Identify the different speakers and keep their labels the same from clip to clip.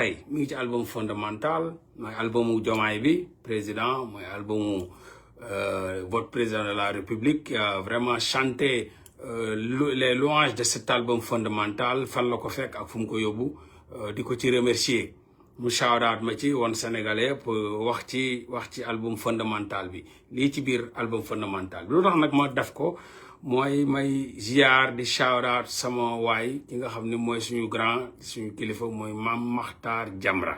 Speaker 1: tey mi ngi ci album fondamental mooy albumu Diomaye bi président mooy albumu votre président de la République qui a vraiment chanté les louanges de cet album fondamental fan la ko fekk ak fu mu ko yóbbu di ko ci remercier mu shawraat ma ci woon sénégalais pour wax ci album fondamental bi lii ci biir album fondamental bi lu tax nag ma def ko mooy may ziar di shawraat sama waay ki nga xam ne mooy suñu grand suñu kilifa mooy Mame Makhtar Jamra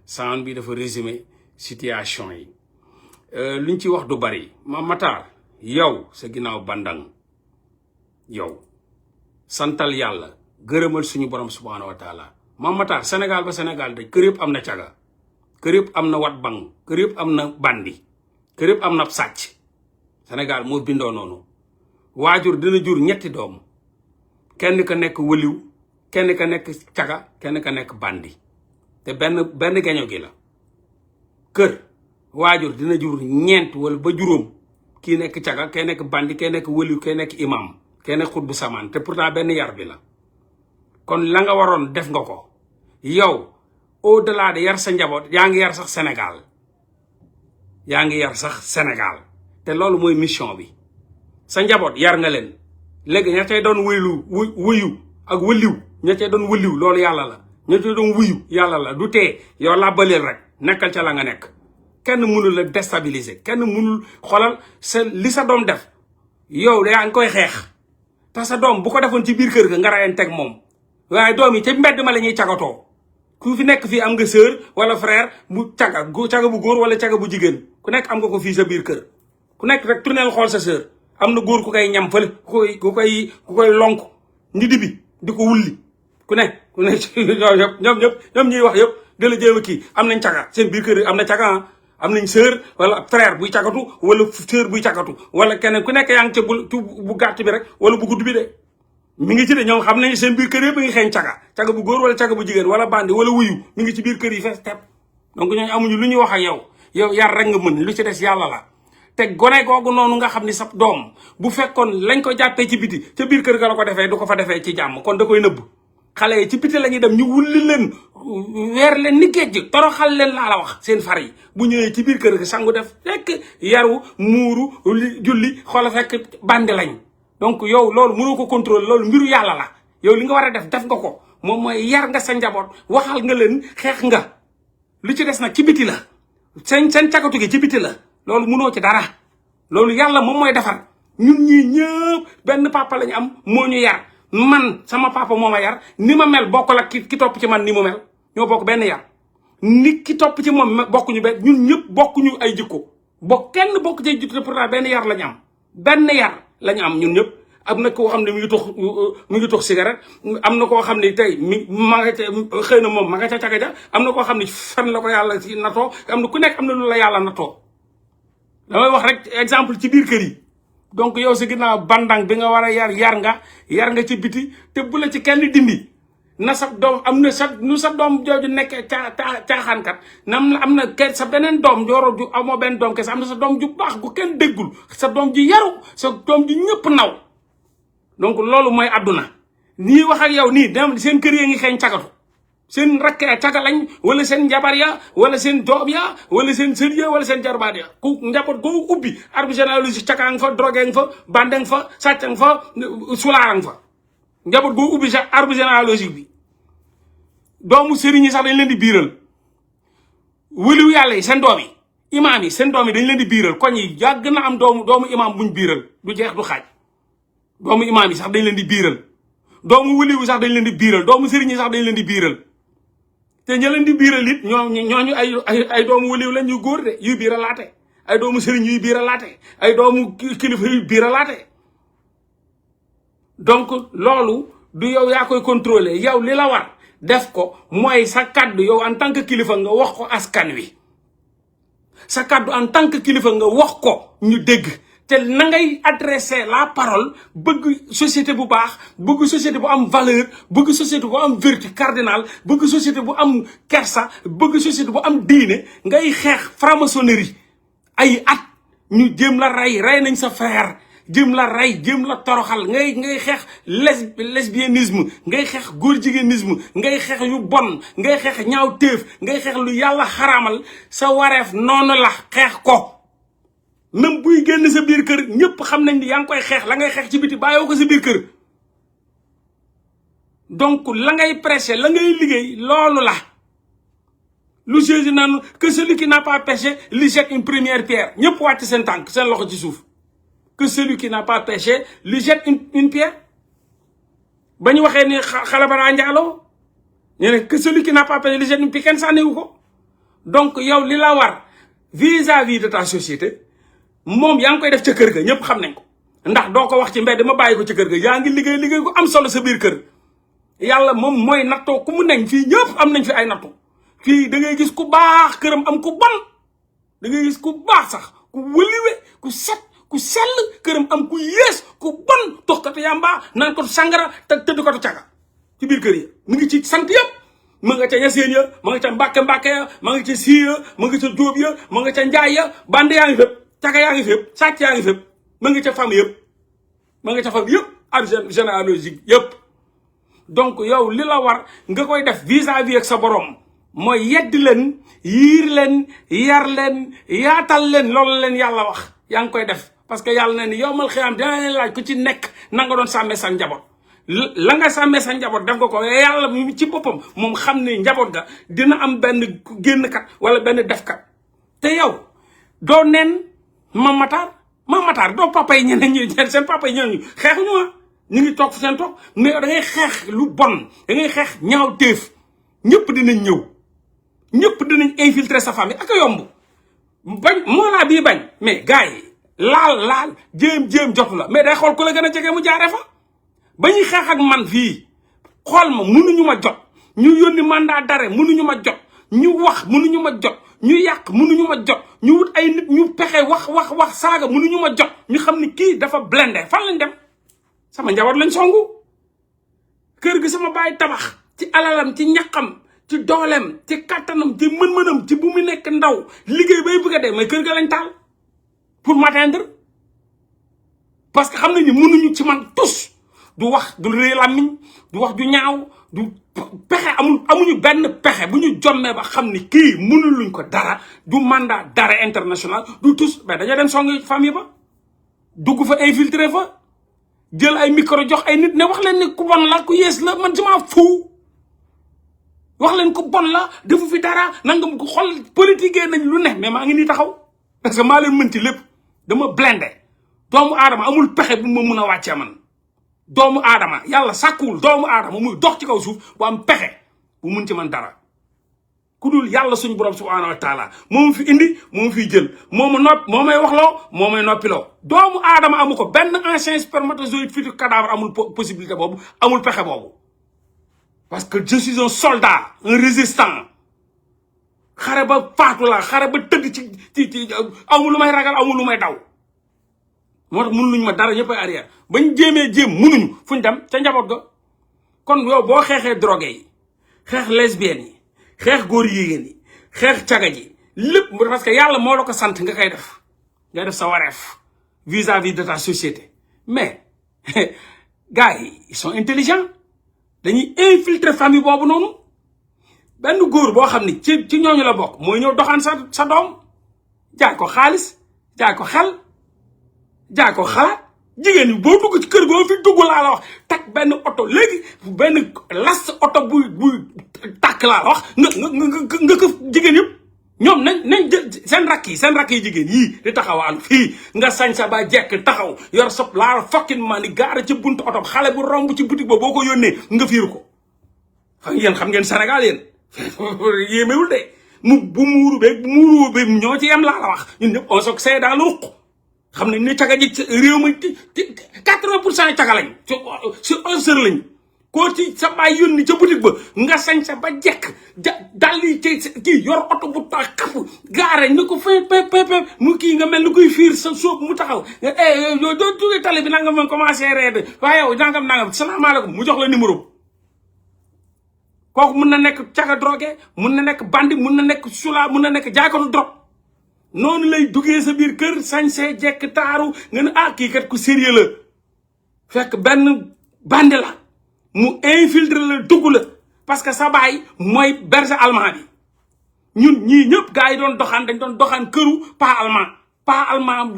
Speaker 1: sound bi dafa résumé situation yi luñ ci wax du bari Mame Makhtar yow sa ginnaaw bandang yow santal yàlla gërëmal suñu borom subhanahu wa taala Mame Makhtar Sénégal ba Sénégal de kër yëpp am na caga kër yëpp am na wat bang kër yëpp am na bandi kër yëpp am na sàcc Sénégal moo bindoo noonu waajur dina jur ñetti doom kenn ka nekk wëliw kenn ka nekk caga kenn ka nekk bandi te benn geño gi la kër waajur dina jur ñeent wala ba juróom kii nekk caga kee nekk bandi kee nekk wëliw kee nekk imam kee nekk xut bu samaan te pourtant benn yar bi la kon la nga waroon def nga ko yow au delà de yar sa njaboot yaa ngi yar sax Sénégal te loolu mooy mission bi sa njaboot yar nga leen léegi ña cay doon wuyu ak wëliw ña cay doon wëliw loolu yàlla la ña cay doon wuyu yàlla la du tee yow laa baleel rek nekkal ca la nga nekk kenn mënul la déstabiliser kenn mënul xoolal li sa doom def yow yaa ngi koy xeex te sa doom bu ko defoon ci biir kër ga nga rayeen teg moom waaye doom yi ca mbedd ma la ñuy cagatoo ku fi nekk fii am nga sœur wala frère bu caga bu góor wala caga bu jigéen ku nekk am nga ko fii sa biir kër ku nekk rek tourneel xool sa sœur am na góor ku koy ñam fële ku koy lonk ndi dibi di ko wulli ku ne ñoom ñuy wax yëpp da la jéem a kii am nañ caga seen biir kër am na caga am nañ sœur wala frère buy cagatu wala sœur buy cagatu wala keneen ku nekk yaa ngi ca bu gàtt bi rek wala bu gudd bi de mi ngi ci de ñoom xam nañ seen biir kër yëpp mi ngi xeeñ caga bu góor wala caga bu jigéen wala bandi wala wuyu mi ngi ci biir kër yi fees tepp donc ñooñu amuñu lu ñuy wax ak yow yar rek nga mën lu ci des yàlla la te gone googu noonu nga xam ni sa doom bu fekkoon lañ ko jàppee ci biti ca biir kër ga la ko defee du ko fa defee ci jàmm kon da koy nëbb xale yi ci biti la ñuy dem ñu wulli leen weer leen ni géej gi toroxal leen laa la wax seen far yi bu ñëwee ci biir kër ga sangu def fekk yaru muuru julli xoola fekk bandi lañ donc yow loolu mënoo ko contrôler loolu mbiru yàlla la yow li nga war a def nga ko moom mooy yar nga sa njaboot waxal nga leen xeex nga lu ci des nag ci biti la seen cagatu gi ci biti la loolu mënoo ci dara loolu yàlla moom mooy defar ñun ñii ñëpp benn papa lañu am moo ñu yar man sama papa moo ma yar ni ma mel bokkul ak ki topp ci man ni mu mel ñoo bokk benn yar ni ki topp ci moom bokkuñu benn ñun ñëpp bokkuñu ay jikko kenn bokk ci jikko te pourtant benn yar lañu am benn yar lañu am ñun ñëpp am na koo xam ne mi ngi tux cigarette am na koo xam ne tey ma nga ca xëy na moom ma nga ca caga ja am na koo xam ne fan la ko yàlla ci natoo am na ku nekk am na lu la yàlla natoo damay wax rek exemple ci biir kër yi donc yow si ginnaaw bandang bi nga war a yar nga ci biti te bu la ci kenn dindi na sa doom am na sa doom jooju nekkee caaxaankat am na kenn sa beneen doom jooro ju amoo benn doom kese am na sa doom ju baax gu kenn déggul sa doom ji yaru sa doom ji ñëpp naw donc loolu mooy àdduna nii wax ak yow nii dem seen kër yi ngi xeeñ cagatu seen rakk caga lañ wala seen njabar ya wala seen doom ya wala seen sër ya wala seen jarbaat ya ku njaboot goo ubbi arbre généalogique caga nga fa drogué nga fa bande nga fa sàcc nga fa sulaara nga fa njaboot goo ubbi sa arbre généalogique bi doomu sëriñ yi sax dañ leen di biiral wëliw yàlla yi seen doom yi imaam yi seen doom yi dañ leen di biiral koñ yi yàgg na am doomu imaam buñ biiral du jeex du xaaj doomu imaam yi sax dañ leen di biiral doomu wëliw yi sax dañ leen di biiral doomu sëriñ yi sax dañ leen di biiral te ña leen di biiral it ñooñu ay doomu wëliw lañ ñu góor de yuy biiralaate ay doomu sëriñ yuy biiralaate ay doomu kilifa yuy biiralaate donc loolu du yow yaa koy contrôler yow li la war def ko mooy sa kaddu yow en tant que kilifa nga wax ko askan wi sa kaddu en tant que kilifa nga wax ko ñu dégg te na ngay adresser la parole bëgg société bu baax bëgg société bu am valeur bëgg société bu am vertu cardinal bëgg société bu am kersa bëgg société bu am diine ngay xeex franc-maçonnerie ay at ñu jéem la rey nañ sa frère jëm la rey jëm la toroxal ngay xeex lesbianisme ngay xeex góor jigéenisme ngay xeex yu bon ngay xeex ñaaw téef ngay xeex lu yàlla xaraamal sa wareef noonu la xeex ko même buy génn sa biir kër ñëpp xam nañ ni yaa ngi koy xeex la ngay xeex ci biti bàyyoo ko sa biir kër donc la ngay prêcher la ngay liggéey loolu la lu Jésus naan que celui qui n'a pas péché lui jette une première pierre ñëpp wàcc seen tànk seen loxo ci suuf que celui qui n'a pas péché lui jette une pierre ba ñu waxee ni xalabaraa njaaloo ñu ne que celui qui n'a pas péché lui jette une pierre kenn sànniwu ko donc yow li la war vis-à-vis de ta société moom yaa ngi koy def ca kër ga ñëpp xam nañ ko ndax doo ko wax ci mbedd ma bàyyi ko ca kër ga yaa ngi liggéey ko am solo sa biir kër yàlla moom mooy nattoo ku mu nañ fii ñëpp am nañ fi ay nattu fii da ngay gis ku baax këram am ku bon da ngay gis ku baax sax ku wëliwe ku set ku sell këram am ku yées ku bon toxkatu yàmba naan ko sangara te tëdd ko caga ci biir kër yi mu ngi ci sant yëpp ma nga ca ñaseen ya ma nga ca mbàkke ya ma nga ca sii ya ma nga ca jóob ya ma nga ca njaay ya bande yaa ngi fépp caga yaa ngi fépp sàcc yaa ngi fépp ma nga ca famille yëpp ma nga ca famille yëpp ak généalogique yëpp donc yow li la war nga koy def vis-à-vis ak sa borom mooy yedd leen yiir leen yar leen yaatal leen loolu leen yàlla wax yaa ngi koy def parce que yàlla na ni yow mal xiyaam dina leen laaj ku ci nekk na nga doon sàmmee sa njaboot la nga sàmmee sa njaboot def nga ko yàlla ci boppam moom xam ne njaboot ga dina am benn génnkat wala benn defkat te yow doo nen Mamatar doo papa yi ñeneen ñi seen papa yi ñeneen ñi xeexuñu ñu ngi toog fu seen toog mais da ngay xeex lu bon da ngay xeex ñaaw téef ñëpp dinañ ñëw ñëpp dinañ infiltrer sa famille ak a yomb bañ moo laa bii bañ mais gars yi laal jéem jotu la mais day xool ku la gën a jege mu jaaree fa ba ñuy xeex ak man fii xool ma mënuñu ma jot ñu yónni mandat d'arrêt mënuñu ma jot ñu wax mënuñu ma jot ñu yàq mënuñu ma jot ñu wut ay nit ñu pexe wax saaga mënuñu ma jot ñu xam ni kii dafa blindé fan lañ dem sama njaboot lañ songu kër gi sama baay tabax ci alalam ci ñaqam ci dooleem ci kattanam ci mën-mënam ci bu mu nekk ndaw liggéey bay bëgg a dee mais kër ga lañ taal pour m'atteindre parce que xam nañ ni mënuñu ci man tus du wax du rëy làmmiñ du wax du ñaaw du pexe amuñu benn pexe bu ñu jommee ba xam ni kii mënuluñ ko dara du mandat d'arrêt international du tus mais dañoo dem songi famille ba dugg fa infiltré fa jël ay micro jox ay nit ne wax leen ni ku bon la ku yées la man sama fu wax leen ku bon la defu fi dara nangam ko xol politique nañ lu ne mais maa ngi nii taxaw parce que maa leen mën ci lépp dama blindé doomu aadama amul pexe bu ma mun a wàccee man doomu aadama yàlla sàkkuwul doomu aadama muy dox ci kaw suuf bu am pexe bu mun ci man dara ku dul yàlla suñu borom subhanahu wa taala moo ma fi indi moo ma fiy jël moo may waxloo moo may noppiloo doomu aadama amu ko benn ancien spermatozoïde futur cadavre amul possibilité boobu amul pexe boobu parce que je suis un soldat un résistant xare ba faatu la xare ba tëdd ci amul lu may ragal amul lu may daw moo tax mënuñu ma dara ñëpp ay arrière bañ jéem mënuñu fuñ dem ca njaboot ga kon yow boo xeexee drogué yi xeex lesbiennes yi xeex góor jigéen yi xeex caga ji lépp parce que yàlla moo la ko sant nga koy def nga def sa wareef vis-à-vis de ta société mais gars yi ils sont intelligents dañuy infiltrer famille boobu noonu benn góor boo xam ni ci ñooñu la bokk mooy ñëw doxaan sa doom jaay ko xaalis jaay ko xel jaay ko xalaat jigéen ñi boo dugg ci kër goo fi dugg laa la wax teg benn oto léegi benn las oto buy tàkk laa la wax nga ko jigéen yëpp ñoom nañ jël seen rakk yi jigéen yii di taxawaalu fii nga sañ sa ba jekk taxaw yor sob laa fokkin maa ni gaara ci buntu oto xale bu romb ci boutique ba boo ko yónnee nga fiir ko yéen xam ngeen Sénégal yéen yéemewul de bu muuru beeg ñoo ci yem laa la wax ñun ñëpp on se sait dans le ruq xam nañ ne caga ji réew mi 80% caga lañ sur un seul lañ koo ci sa baay yónni ca boutique ba nga sañ sa ba jekk dal yi ci kii yor oto bu tax xap gaare ni ko fay mu kii nga mel ni kuy fiir sa sóob mu taxaw yow doo jógee tali bi nanga ma commencé reede waaye yow nangam salaamaaleykum mu jox la numéro kooku mun na nekk caga drogué mun na nekk bandi mun na nekk sula mun na nekk jaaykatu drogue noonu lay duggee sa biir kër sañsee jekk taaru nga ne ah kii kat ku sérieux la fekk benn bande la mu infiltré la dugg la parce que sa baay mooy berger allemand bi ñun ñii ñëpp gars yi doon doxaan dañ doon doxaan këru pas allemand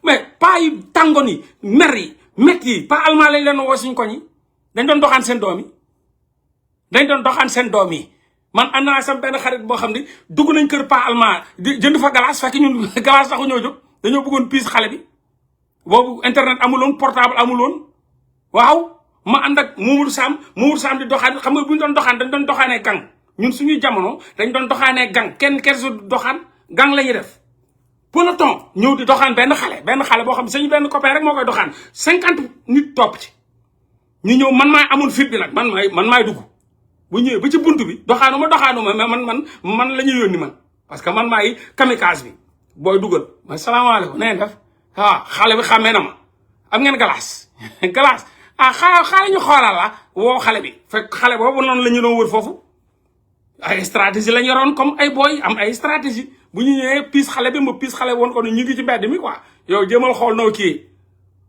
Speaker 1: mais pas yi tàngoon yi mer yi mett yi pas allemand lañ leen woo suñ koñ yi dañ doon doxaan seen doom yi dañ doon doxaan seen doom yi man am naa sam benn xarit boo xam ne dugg nañ kër pas allemand di jënd fa glace fekk ñun glace taxu ñoo jóg dañoo bëggoon piis xale bi boobu internet amuloon portable amuloon waaw ma ànd ak Mourou Sam di doxaan xam nga bu ñu doon doxaan dañ doon doxaanee gang ñun suñuy jamono dañ doon doxaanee gang kenn su doxaan gang la ñuy def peloton ñëw di doxaan benn xale boo xam ne suñu benn copain rek moo koy doxaan 50 nit topp ci ñu ñëw man maay amul fit bi nag man maay dugg bu ñëwee ba ci bunt bi doxaanuma mais man la ñuy yónni man parce que man maay kamikaze bi booy dugal ma salaamaaleykum na ngeen def waaw xale bi xàmmee na ma am ngeen glace glace ah xaale ñu xoolal la woo xale bi fekk xale boobu noonu la ñu doon wër foofu ay stratégie la ñu yoroon comme ay booy am ay stratégie bu ñu ñëwee piis xale bi ma piis xale woon ko ne ñu ngi ci mbedd mi quoi yow jëmal xool noo kii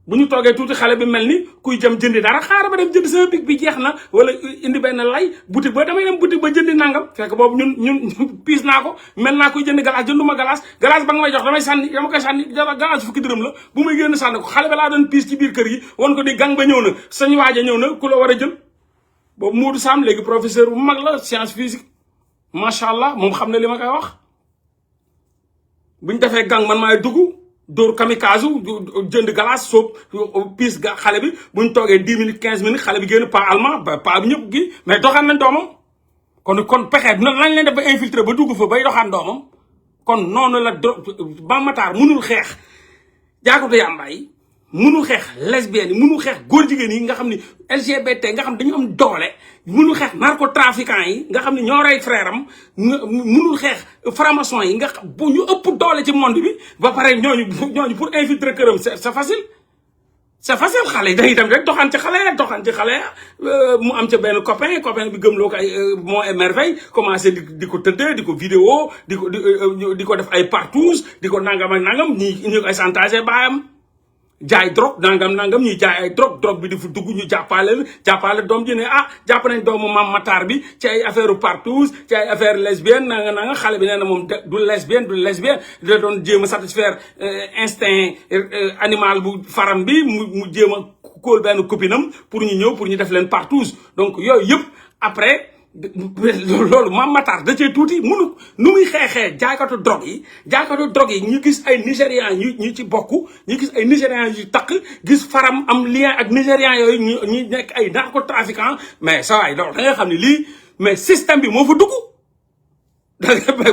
Speaker 1: bu ñu toogee tuuti xale bi mel ni kuy jëm jëndi dara xaaral ba dem jënd sama big bi jeex na wala indi benn lay boutique ba damay dem boutique ba jëndi nangam fekk boobu ñun piis naa ko mel naa kuy jëndi glace jënduma glace ba nga may jox dama koy sànni glace fukki dërëm la bu may génn sànni ko xale ba laa doon piis ci biir kër yi won ko di gang ba ñëw na sañ waaja ñëw na ku la war a jël boobu Modou Sam léegi professeur bu mag la science physique macha allah moom xam ne li ma koy wax buñ defee gang man maay dugg dóor kamikaze jënd glace soob piis xale bi buñ toogee 10 minutes 15 minutes xale bi génn pas allemand pas bi ñëpp gi mais doxaan nañ doomam kon pexe na lañ leen def ba infiltré ba dugg fa bay doxaan doomam kon noonu la Mame Matar munul xeex jaakatu yàmba yi munul xeex lesbienne yi munul xeex góor jigéen yi nga xam ni LGBT nga xam dañu am doole munul xeex narcotrafiquant yi nga xam ne ñoo rey frère am munul xeex franc-maçon yi nga xam bu ñu ëpp doole ci monde bi ba pare ñooñu pour infiltrer këram c'est facile xale yi dañuy dem rek doxaan ci xale mu am ca benn copain bi gëmloo ko ay Monts et Merveilles commencé di ko tëddee di ko vidéo di ko def ay partous di ko nangam ak nangam ñu ay chantage baayam jaay drogue nangam ñuy jaay ay drogue bi di fu dugg ñu jàppale doom ji ne jàpp nañ doomu Mame Matar bi ci ay affaire partous ci ay affaire lesbienne nanga xale bi nee na moom du lesbienne da doon jéem a satisfaire instinct animal bu faram bi mu jéem a kóol benn copinam pour ñu ñëw pour ñu def leen partous donc yooyu yëpp après loolu Mame Matar da cee tuuti nu muy xeexee jaaykatu drogue yi ñu gis ay nigérians ñu ci bokk ñu gis ay nigérians yu takk gis faram am lien ak nigérians yooyu ñu nekk ay narcotrafiquants mais ça waay loolu da nga xam ne lii mais système bi moo fa dugg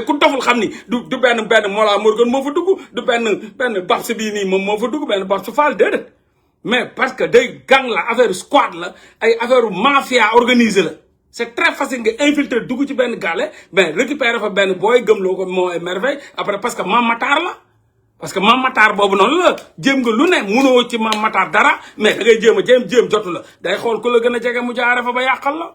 Speaker 1: ku doful xam ni du benn Mollah Morgun moo fa dugg du benn Babs bii nii moom moo fa dugg benn Babs Fall déedéet mais parce que day gang la affaire squad la ay affaire mafia organisée la c'est très facile nga infiltrer dugg ci benn gàlle récupérer fa benn booy gëmloo ko Monts et Merveilles après parce que Mame Matar la parce que Mame Matar boobu noonu la jéem nga lu ne munoo ci Mame Matar dara mais da ngay jéem jotu la day xool ku la gën a jege mu jaare fa ba yàqal la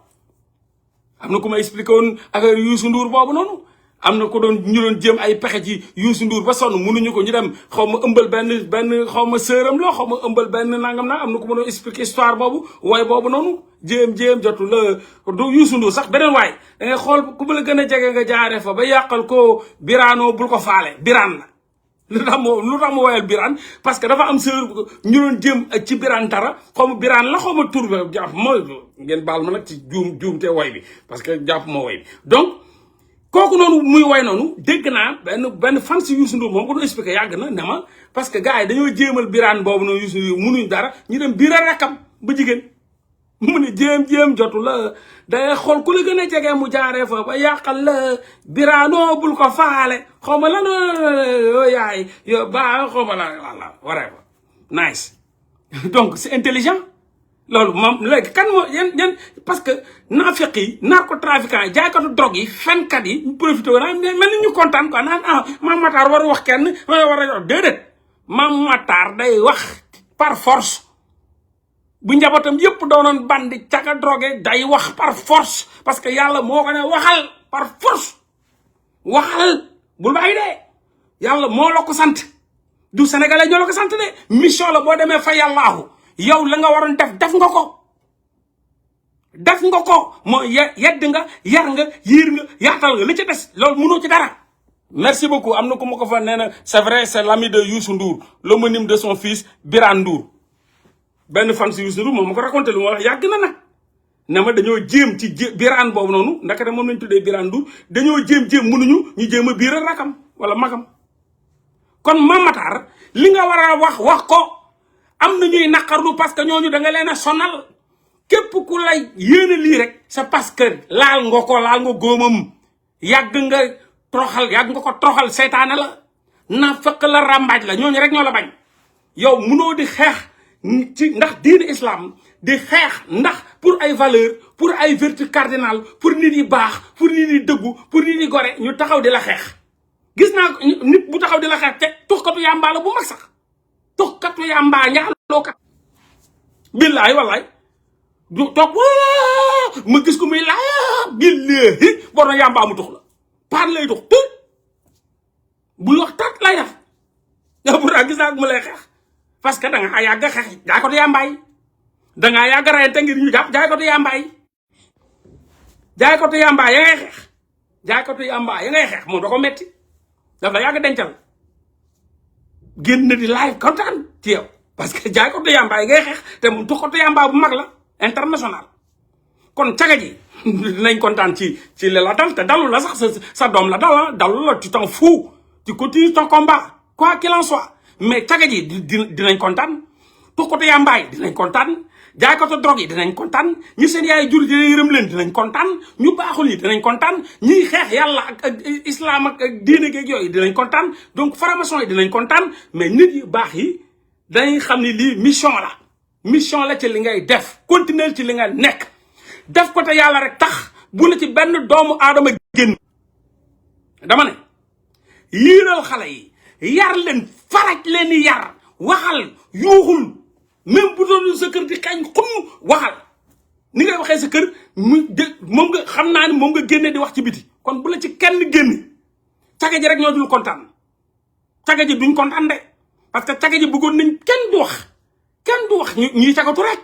Speaker 1: am na ku ma expliqué woon affaire Youssou Ndour boobu noonu am na ko ñu doon jéem ay pexe ci Youssou Ndour ba sonn mënuñu ko ñu dem xaw ma ëmbal benn xaw ma sëram la xaw ma ëmbal benn nangam naa am na ko ma doon expliquer histoire boobu waaye boobu noonu jéem jotu la du Youssou Ndour sax beneen waay da ngay xool ku la gën a jege nga jaaree fa ba yàqal ko biraanoo bul ko faale biraan la lu tax ma woyal biraan parce que dafa am sër ñu doon jéem ci biraan dara xaw ma biraan la xaw ma tur bi jàpp ma ngeen baal ma nag ci juum te woy bi parce que jàpp ma woy bi donc kooku noonu muy woy noonu dégg naa benn fan si Youssou Ndour moom ko doon expliqué yàgg na ne ma parce que gars yi dañoo jéemal biraan boobu noonu Youssou Ndour munuñ dara ñu dem biira rakkam ba jigéen mu ne jéem jotu la day xool ku la gën a jege mu jaaree fa ba yàqal la biraanoo bul ko faale xaw ma lan yaay yo ba xaw ma la walla waree ba nice donc c'est intelligent loolu moom léegi kan moo yan parce que naafeq yi narcotrafiquants yi jaaykatu drogue yi fenkat yi ñu profité woon mel ni ñu kontaan quoi naan Mame Matar waru wax kenn war a déedéet Mame Matar day wax par force bu njabootam yëpp doonoon bandi caga drogue day wax par force parce que yàlla moo ko ne waxal par force waxal bul bàyyi dee yàlla moo la ko sant du sénégalais ñoo la ko sant de mission la boo demee fa yàllaahu yow la nga waroon def nga ko moo yedd nga yar nga yiir nga yaatal nga li ci des loolu mënoo ci dara. merci beaucoup am na ku ma ko fa nee na c'est vrai c'est l'ami de Youssou Ndour l'homonyme de son fils Birane Ndour benn fan si Youssou Ndour moom ma ko raconté lu ma wax yàgg na nag ne ma dañoo jéem ci Birane boobu noonu ndakate moom lañ tuddee Birane Ndour dañoo jéem mënuñu ñu jéem a biiral rakam wala magam. kon Mame Matar li nga war a wax ko am na ñuy naqarlu parce que ñooñu da nga leen a sonal képp ku lay yéene lii rek c'est parce que laal nga góomam yàgg nga ko troxal seytaane la na fekk la ràmbaaj la ñooñu rek ñoo la bañ yow munoo di xeex ci ndax diine islam di xeex ndax pour ay valeur pour ay vertu cardinal pour nit yi baax pour nit yi dëggu pour nit yi gore ñu taxaw di la xeex. gis naa nit bu taxaw di la xeex te tuxkatu yàmbaa la bu mag sax tuxkatu yàmbaa ñaalookat billaay wallaay du toog ma gis ko muy laa billahi bor na yàmbaa mu tux la paan lay tux tut buy wax tat lay def yow pourtant gis naa ko mu lay xeex parce que da nga yàgg xeex jaay ko du yàmbaay da ngaa yàgg rayante ngir ñu jàpp jaay ko du yàmbaay ya ngay xeex jaay ko du yàmbaay ya ngay xeex moom da ko metti daf la yàgg dencal génn di live kontaan ci yow parce que jaay ko du yàmbaay ngay xeex te mu tux ko du yàmbaay bu mag la international kon caga ji dinañ kontaan ci li la dal te dalu la sax sa doom la dal dalu la tu t'en fous tu continues ton combat quoi qu'il en soit mais caga ji dinañ kontaan tuxkatu yàmbaay dinañ kontaan jaaykatu drogue yi dinañ kontaan ñi seen yaay jur dina yërëm leen dinañ kontaan ñu baaxul yi dinañ kontaan ñiy xeex yàlla ak islam ak diine geeg yooyu dinañ kontaan donc formation yi dinañ kontaan mais nit yu baax yi danañ xam ni lii mission la ci li ngay def continuer ci li nga nekk def ko te yàlla rek tax bu la ci benn doomu aadama génn dama ne yiiral xale yi yar leen faraj leen di yar waxal yuuxul même bu doon sa kër di xañ xum waxal ni ngay waxee sa kër moom nga xam naa ni moom nga génnee di wax ci biti kon bu la ci kenn génne caga ji rek ñoo dul kontaan caga ji duñ kontaan de parce que caga ji bëggoon nañ kenn du wax ñuy cagatu rek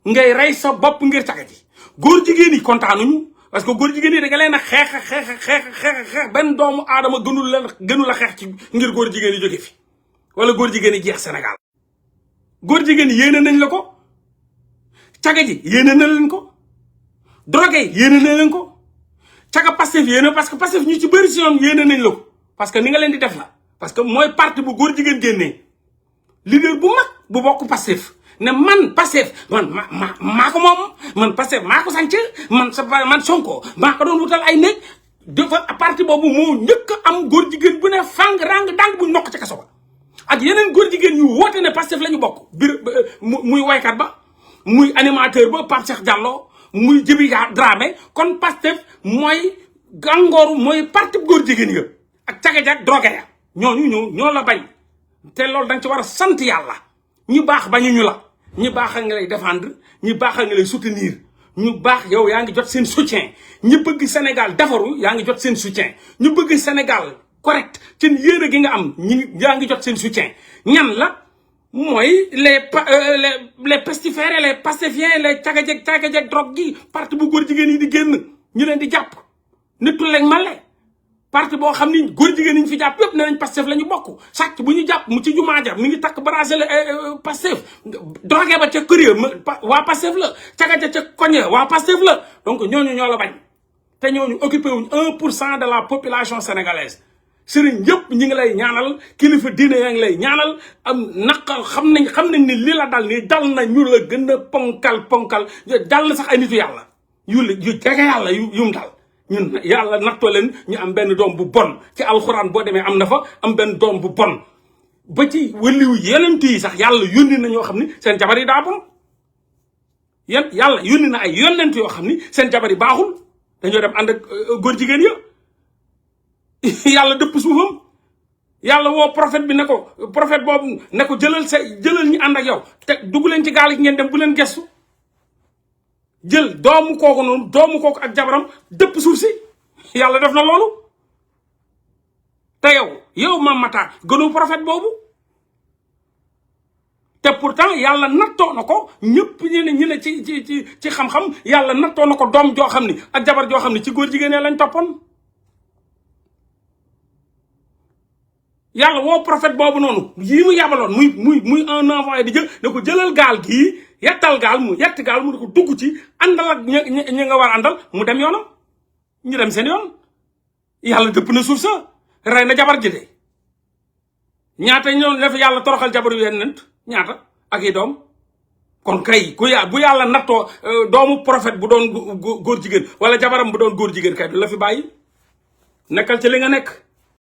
Speaker 1: ngay rey sa bopp ngir caga ji góor jigéen yi kontaanuñu parce que góor jigéen yi da nga leen a xeex benn doomu aadama gënul la xeex ci ngir góor jigéen yi jóge fi wala góor jigéen yi jeex Sénégal góor jigéen yi yéene nañ la ko caga ji yéene na leen ko drogué yéene na leen ko caga Pastef yéene parce que Pastef ñu ci bëri si ñoom yéene nañ la ko parce que ni nga leen di def la parce que mooy parti bu góor jigéen génnee leader bu mag bu bokk Pastef ne man Pastef man maa ko moom man Pastef maa ko sànc man Sonko maa ko doon wutal ay néeg dafa parti boobu moo njëkk am góor jigéen bu ne fang rang dang bu nokk ci kaso ba ak yeneen góor jigéen yu woote ne Pastef la ñu bokk biir muy waykat ba muy animateur ba Pape Cheikh Diallo muy Djibi Dramé kon Pastef mooy gàngooru mooy parti góor jigéen ya ak caga ak drogué ya ñoo la bañ te loolu da nga ci war a sant yàlla ñu baax bañuñu la ñu baax a nga lay défendre ñu baax a nga lay soutenir ñu baax yow yaa ngi jot seen soutien ñu bëgg Sénégal defaru yaa ngi jot seen soutien ñu bëgg Sénégal correct ci yéene gi nga am yaa ngi jot seen soutien ñan la mooy les pestiférés les pastéfiens les cagajeg drogue gi parti bu góor jigéen yi di génn ñu leen di jàpp nitul leen male parti boo xam ni góor jigéen ñi fi jàpp yëpp ne nañ Pastef la ñu bokk sàcc bu ñu jàpp mu ci jumaa ja mi ngi takk brasé la Pastef drogué ba ca kër ya waa Pastef la cagaja ca koñe waa Pastef la donc ñooñu ñoo la bañ te ñooñu occupé wuñ 1% de la population sénégalaise sëriñ yëpp ñi ngi lay ñaanal kilifa diine yaa ngi lay ñaanal am naqal xam nañ ni li la dal nii dal na ñu la gën a ponkal dal na sax ay nitu yàlla yu jege yàlla yum dal ñun yàlla nattoo leen ñu am benn doom bu bon ci alxuraan boo demee am na fa am benn doom bu bon ba ci wëliwu yonent yi sax yàlla yónni na ñoo xam ni seen jabar yi daa bon yàlla yónni na ay yonent yoo xam ni seen jabar yi baaxul dañoo dem ànd ak góor jigéen ya yàlla dëpp suufam yàlla woo prophète bi ne ko prophète boobu ne ko jëlal ñu ànd ak yow te dugg leen ci gaal gi ngeen dem bu leen gestu jël doomu kooku ak jabaram dëpp suuf si yàlla def na loolu te yow Mame Matar gënoo prophète boobu te pourtant yàlla nattoo na ko ñëpp ñi ne ci xam-xam yàlla nattoo na ko doom joo xam ni ak jabar joo xam ni ci góor jigéen lañ toppoon yàlla woo prophète boobu noonu yii mu yabaloon muy un envoyé di jël ne ko jëlal gaal gii yettal gaal mu ne ko dugg ci àndal ak ñi nga war a àndal mu dem yoonam ñu dem seen yoon yàlla dëpp na suuf sa rey na jabar ji de ñaata ñoon def yàlla toroxal jabar yu yenn ñaata ak i doom kon kay bu yàlla nattoo doomu prophète bu doon góor jigéen wala jabaram bu doon góor jigéen kay du la fi bàyyi nekkal ci li nga nekk